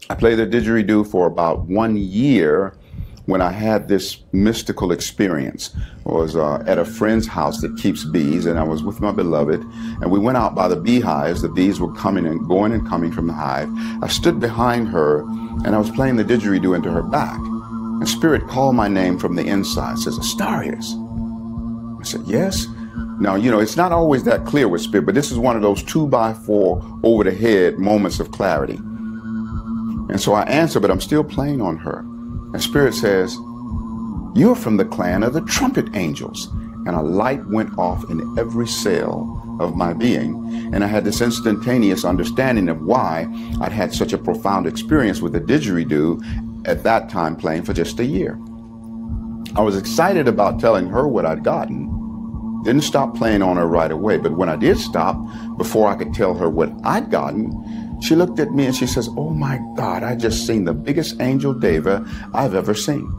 I played the didgeridoo for about 1 year when I had this mystical experience. I was at a friend's house that keeps bees, and I was with my beloved, and we went out by the beehives. The bees were coming and going and coming from the hive. I stood behind her, and I was playing the didgeridoo into her back. And Spirit called my name from the inside, says, Astarius. I said, yes. Now, you know, it's not always that clear with Spirit, but this is one of those 2x4 over the head moments of clarity. And so I answer, but I'm still playing on her. And Spirit says, you're from the clan of the trumpet angels. And a light went off in every cell of my being. And I had this instantaneous understanding of why I'd had such a profound experience with the didgeridoo at that time, playing for just a year. I was excited about telling her what I'd gotten. Didn't stop playing on her right away. But when I did stop, before I could tell her what I'd gotten, she looked at me and she says, oh my God, I just seen the biggest angel Deva I've ever seen.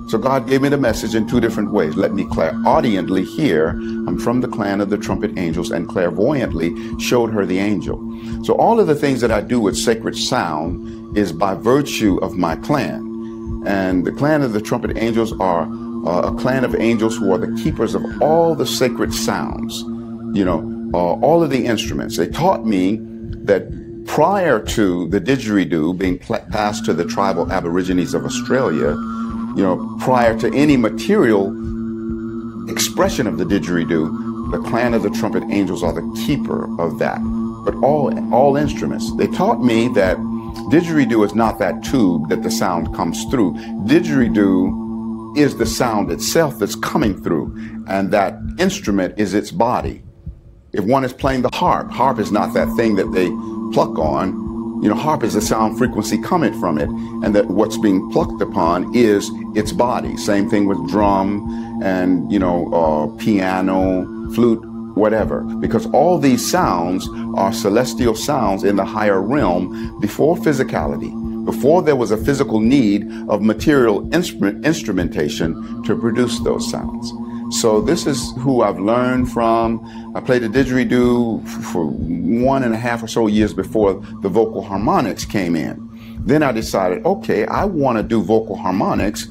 So God gave me the message in 2 different ways. Let me clairaudiently hear, I'm from the clan of the trumpet angels, and clairvoyantly showed her the angel. So all of the things that I do with sacred sound is by virtue of my clan. And the clan of the trumpet angels are a clan of angels who are the keepers of all the sacred sounds, you know, all of the instruments. They taught me that prior to the didgeridoo being passed to the tribal aborigines of Australia, you know, prior to any material expression of the didgeridoo, the clan of the trumpet angels are the keeper of that. But all instruments. They taught me that didgeridoo is not that tube that the sound comes through. Didgeridoo is the sound itself that's coming through, and that instrument is its body. If one is playing the harp, harp is not that thing that they pluck on. You know, harp is the sound frequency coming from it, and that what's being plucked upon is its body. Same thing with drum and, you know, piano, flute, whatever, because all these sounds are celestial sounds in the higher realm before physicality, before there was a physical need of material instrumentation to produce those sounds. So this is who I've learned from. I played the didgeridoo for 1.5 or so years before the vocal harmonics came in. Then I decided, okay, I want to do vocal harmonics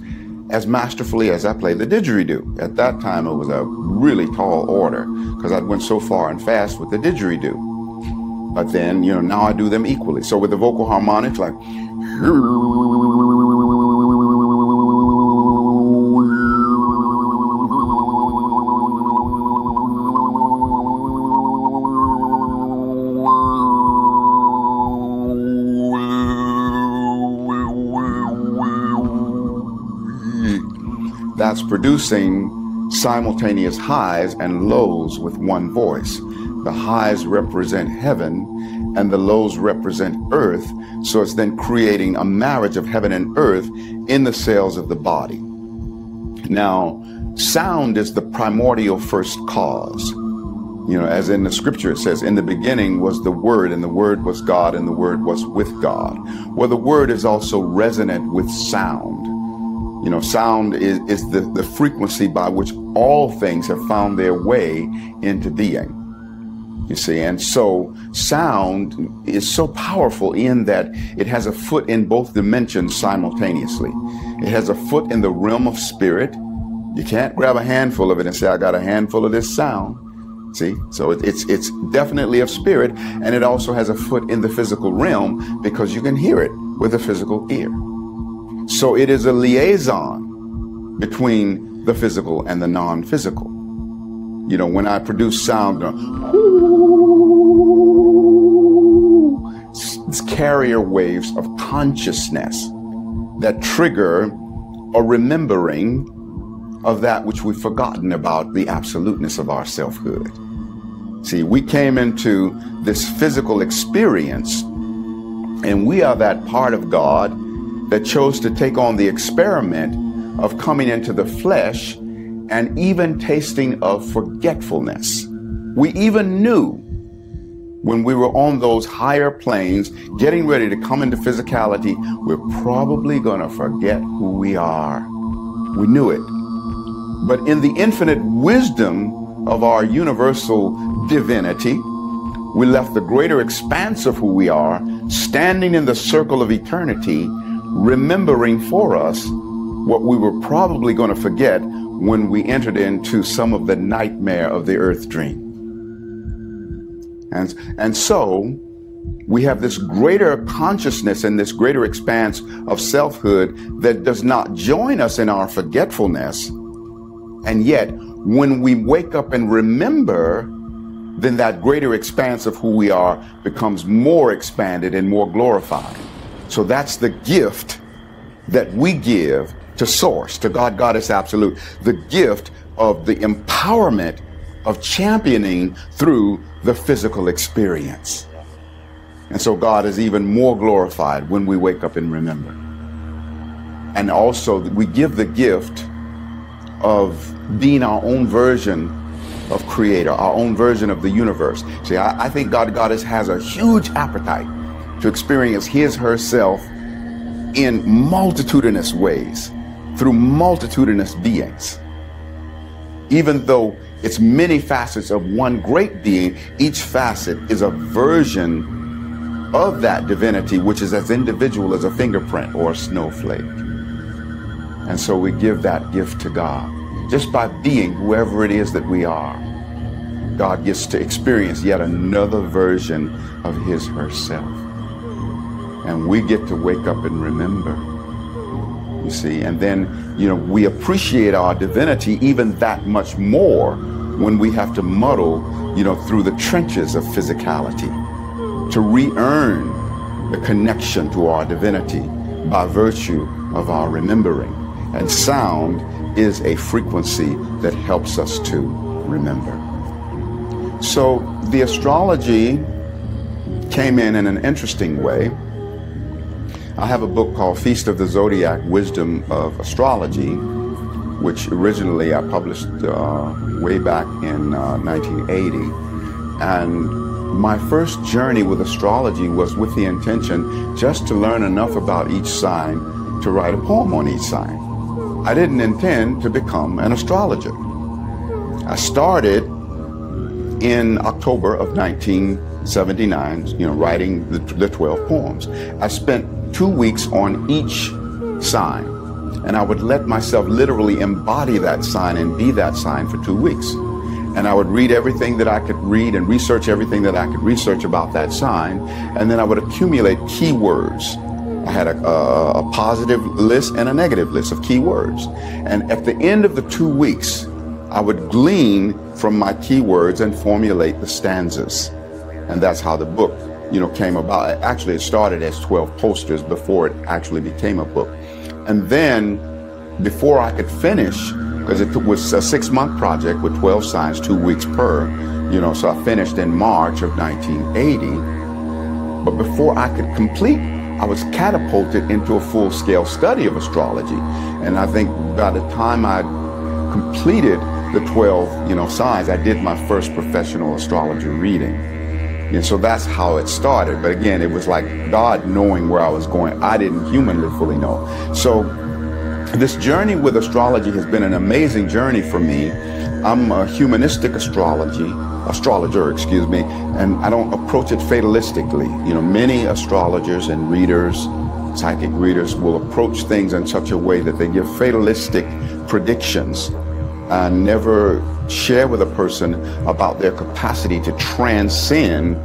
as masterfully as I play the didgeridoo. At that time, it was a really tall order because I went so far and fast with the didgeridoo. But then, you know, now I do them equally. So with the vocal harmonics, like, that's producing simultaneous highs and lows with one voice. The highs represent heaven and the lows represent earth. So it's then creating a marriage of heaven and earth in the cells of the body. Now, sound is the primordial first cause. You know, as in the scripture, it says, in the beginning was the Word, and the Word was God, and the Word was with God. Well, the Word is also resonant with sound. You know, sound is the frequency by which all things have found their way into being. You see, and so sound is so powerful in that it has a foot in both dimensions simultaneously. It has a foot in the realm of spirit. You can't grab a handful of it and say, I got a handful of this sound. See, so it's definitely of spirit, and it also has a foot in the physical realm because you can hear it with a physical ear. So it is a liaison between the physical and the non-physical. You know, when I produce sound, it's carrier waves of consciousness that trigger a remembering of that which we've forgotten about, the absoluteness of our selfhood. See, we came into this physical experience, and we are that part of God that chose to take on the experiment of coming into the flesh and even tasting of forgetfulness. We even knew when we were on those higher planes, getting ready to come into physicality, we're probably going to forget who we are. We knew it. But in the infinite wisdom of our universal divinity, we left the greater expanse of who we are, standing in the circle of eternity, remembering for us what we were probably going to forget when we entered into some of the nightmare of the earth dream. And so we have this greater consciousness and this greater expanse of selfhood that does not join us in our forgetfulness. And yet, when we wake up and remember, then that greater expanse of who we are becomes more expanded and more glorified. So that's the gift that we give to Source, to God, Goddess Absolute, the gift of the empowerment of championing through the physical experience. And so God is even more glorified when we wake up and remember. And also we give the gift of being our own version of Creator, our own version of the universe. See, I think God, Goddess has a huge appetite to experience His, herself in multitudinous ways, through multitudinous beings. Even though it's many facets of one great being, each facet is a version of that divinity, which is as individual as a fingerprint or a snowflake. And so we give that gift to God. Just by being whoever it is that we are, God gets to experience yet another version of His, herself. And we get to wake up and remember, you see, and then, we appreciate our divinity even that much more when we have to muddle, through the trenches of physicality to re-earn the connection to our divinity by virtue of our remembering. And sound is a frequency that helps us to remember. So the astrology came in an interesting way. I have a book called Feast of the Zodiac, Wisdom of Astrology, which originally I published way back in 1980. And my first journey with astrology was with the intention just to learn enough about each sign to write a poem on each sign. I didn't intend to become an astrologer. I started in October of 1979, writing the 12 poems. I spent 2 weeks on each sign, and I would let myself literally embody that sign and be that sign for 2 weeks. And I would read everything that I could read and research everything that I could research about that sign, and then I would accumulate keywords. I had a positive list and a negative list of keywords. And at the end of the 2 weeks, I would glean from my keywords and formulate the stanzas. And that's how the book, came about. Actually, it started as 12 posters before it actually became a book. And then before I could finish, because it was a 6-month project with 12 signs, 2 weeks per, so I finished in March of 1980. But before I could complete, I was catapulted into a full-scale study of astrology. And I think by the time I completed the 12, signs, I did my first professional astrology reading. And so that's how it started. But again, it was like God knowing where I was going. I didn't humanly fully know. So this journey with astrology has been an amazing journey for me. I'm a humanistic astrologer, and I don't approach it fatalistically. Many astrologers and readers, psychic readers, will approach things in such a way that they give fatalistic predictions and never share with a person about their capacity to transcend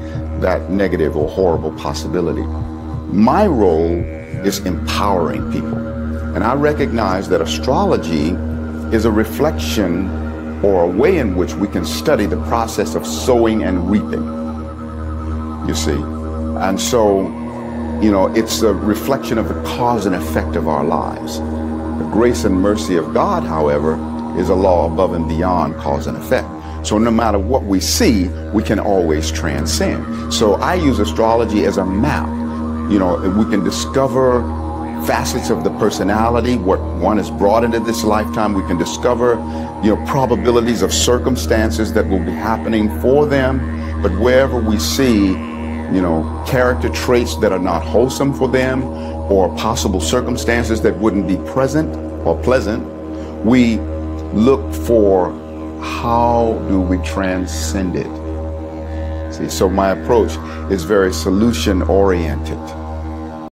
that negative or horrible possibility. My role is empowering people. And I recognize that astrology is a reflection or a way in which we can study the process of sowing and reaping, you see. And so, it's a reflection of the cause and effect of our lives. The grace and mercy of God, however, is a law above and beyond cause and effect. So no matter what we see, we can always transcend. So I use astrology as a map. We can discover facets of the personality, what one is brought into this lifetime. We can discover, probabilities of circumstances that will be happening for them. But wherever we see, character traits that are not wholesome for them, or possible circumstances that wouldn't be present or pleasant, we look for how do we transcend it. See, so my approach is very solution oriented.